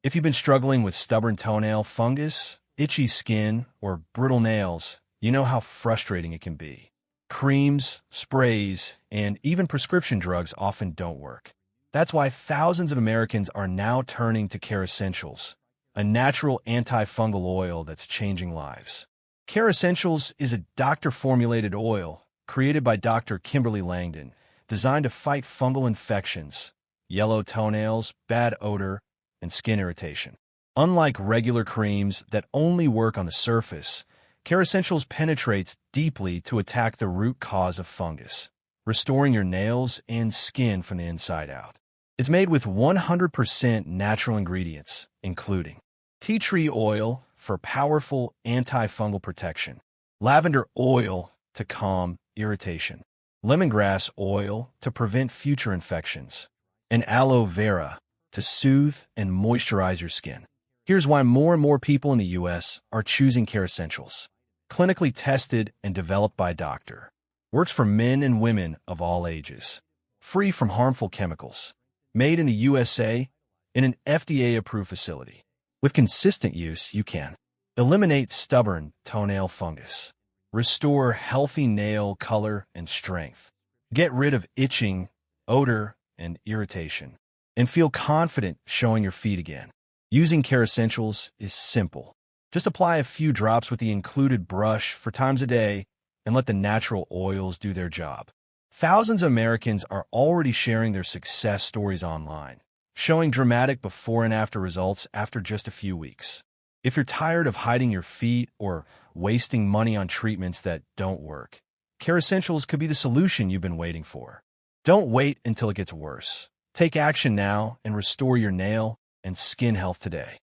If you've been struggling with stubborn toenail fungus, itchy skin, or brittle nails, you know how frustrating it can be. Creams, sprays, and even prescription drugs often don't work. That's why thousands of Americans are now turning to Kerassentials, a natural antifungal oil that's changing lives. Kerassentials is a doctor-formulated oil created by Dr. Kimberly Langdon, designed to fight fungal infections, yellow toenails, bad odor, and skin irritation. Unlike regular creams that only work on the surface, Kerassentials penetrates deeply to attack the root cause of fungus, restoring your nails and skin from the inside out. It's made with 100% natural ingredients, including tea tree oil for powerful antifungal protection, lavender oil to calm irritation, lemongrass oil to prevent future infections, and aloe vera to soothe and moisturize your skin. Here's why more and more people in the U.S. are choosing Kerassentials. Clinically tested and developed by a doctor. Works for men and women of all ages. Free from harmful chemicals. Made in the USA in an FDA-approved facility. With consistent use, you can eliminate stubborn toenail fungus. Restore healthy nail color and strength. Get rid of itching, odor, and irritation. And feel confident showing your feet again. Using Kerassentials is simple. Just apply a few drops with the included brush for times a day and let the natural oils do their job. Thousands of Americans are already sharing their success stories online, showing dramatic before and after results after just a few weeks. If you're tired of hiding your feet or wasting money on treatments that don't work, Kerassentials could be the solution you've been waiting for. Don't wait until it gets worse. Take action now and restore your nail and skin health today.